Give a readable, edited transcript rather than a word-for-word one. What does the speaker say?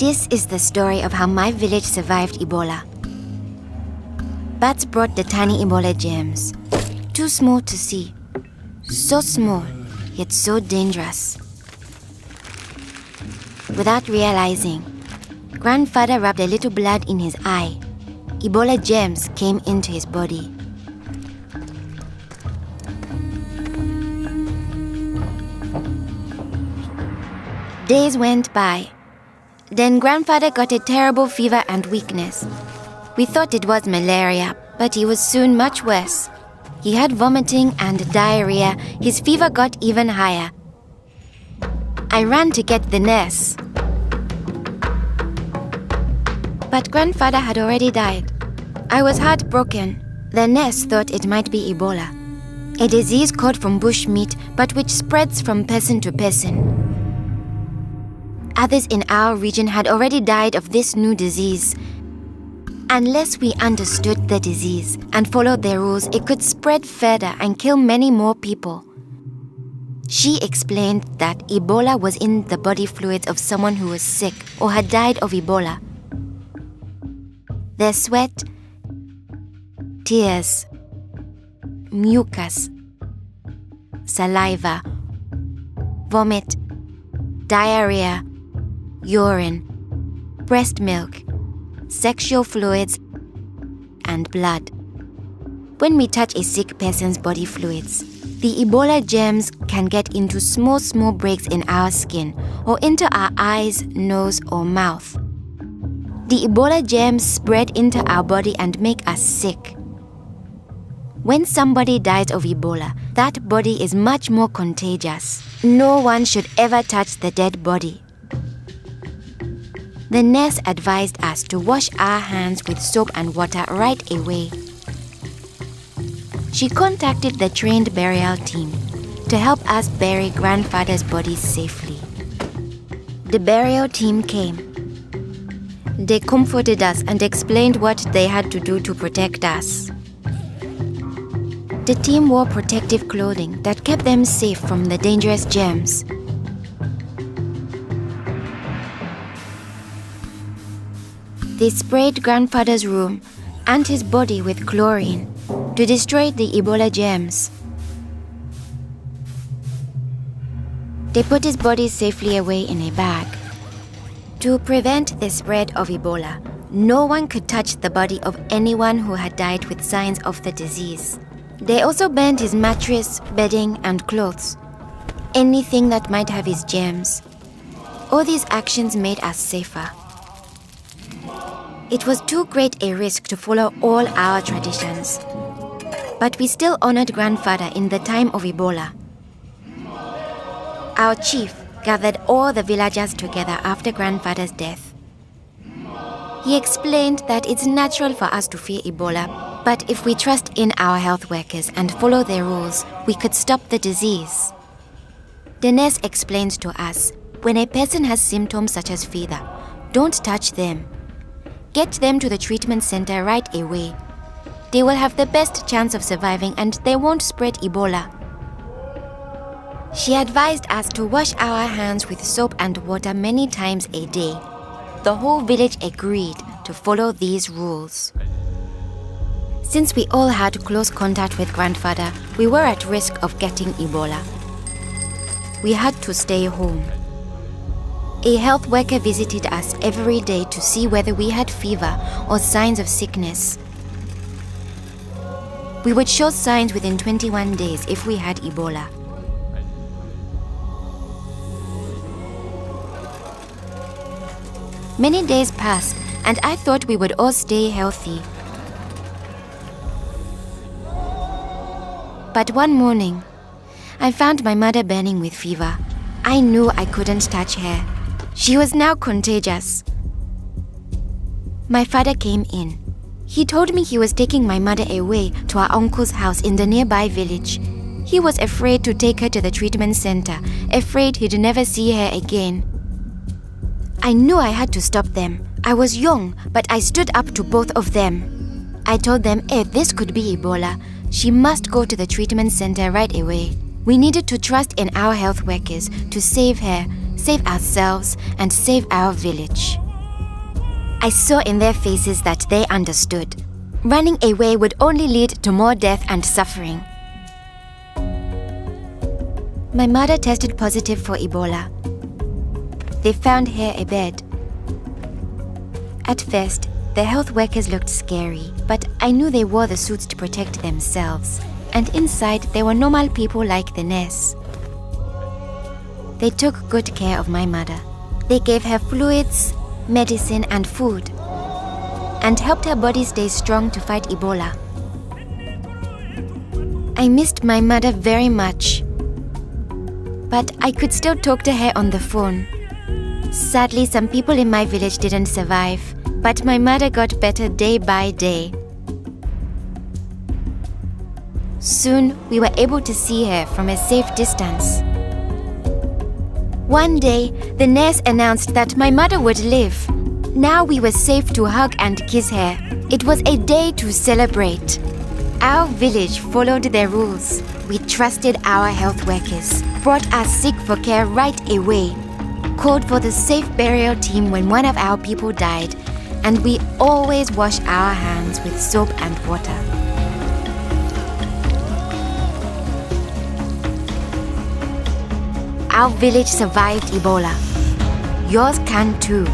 This is the story of how my village survived Ebola. Bats brought the tiny Ebola germs, too small to see, so small, yet so dangerous. Without realizing, Grandfather rubbed a little blood in his eye. Ebola germs came into his body. Days went by. Then Grandfather got a terrible fever and weakness. We thought it was malaria, but he was soon much worse. He had vomiting and diarrhea. His fever got even higher. I ran to get the nurse. But Grandfather had already died. I was heartbroken. The nurse thought it might be Ebola, a disease caught from bush meat, but which spreads from person to person. Others in our region had already died of this new disease. Unless we understood the disease and followed their rules, it could spread further and kill many more people. She explained that Ebola was in the body fluids of someone who was sick or had died of Ebola. Their sweat, tears, mucus, saliva, vomit, diarrhea, urine, breast milk, sexual fluids, and blood. When we touch a sick person's body fluids, the Ebola germs can get into small breaks in our skin or into our eyes, nose, or mouth. The Ebola germs spread into our body and make us sick. When somebody dies of Ebola, that body is much more contagious. No one should ever touch the dead body. The nurse advised us to wash our hands with soap and water right away. She contacted the trained burial team to help us bury Grandfather's body safely. The burial team came. They comforted us and explained what they had to do to protect us. The team wore protective clothing that kept them safe from the dangerous germs. They sprayed Grandfather's room and his body with chlorine to destroy the Ebola germs. They put his body safely away in a bag. To prevent the spread of Ebola, no one could touch the body of anyone who had died with signs of the disease. They also burned his mattress, bedding, and clothes, anything that might have his germs. All these actions made us safer. It was too great a risk to follow all our traditions, but we still honored Grandfather in the time of Ebola. Our chief gathered all the villagers together after Grandfather's death. He explained that it's natural for us to fear Ebola, but if we trust in our health workers and follow their rules, we could stop the disease. The nurse explained to us, when a person has symptoms such as fever, don't touch them. Get them to the treatment center right away. They will have the best chance of surviving and they won't spread Ebola. She advised us to wash our hands with soap and water many times a day. The whole village agreed to follow these rules. Since we all had close contact with Grandfather, we were at risk of getting Ebola. We had to stay home. A health worker visited us every day to see whether we had fever or signs of sickness. We would show signs within 21 days if we had Ebola. Many days passed, and I thought we would all stay healthy. But one morning, I found my mother burning with fever. I knew I couldn't touch her. She was now contagious. My father came in. He told me he was taking my mother away to our uncle's house in the nearby village. He was afraid to take her to the treatment center, afraid he'd never see her again. I knew I had to stop them. I was young, but I stood up to both of them. I told them if this could be Ebola, she must go to the treatment center right away. We needed to trust in our health workers to save her, save ourselves, and save our village. I saw in their faces that they understood. Running away would only lead to more death and suffering. My mother tested positive for Ebola. They found her a bed. At first, the health workers looked scary, but I knew they wore the suits to protect themselves, and inside they were normal people like the nurse. They took good care of my mother. They gave her fluids, medicine, and food, and helped her body stay strong to fight Ebola. I missed my mother very much, but I could still talk to her on the phone. Sadly, some people in my village didn't survive, but my mother got better day by day. Soon, we were able to see her from a safe distance. One day, the nurse announced that my mother would live. Now we were safe to hug and kiss her. It was a day to celebrate. Our village followed their rules. We trusted our health workers, brought us sick for care right away, called for the safe burial team when one of our people died, and we always wash our hands with soap and water. Our village survived Ebola. Yours can too.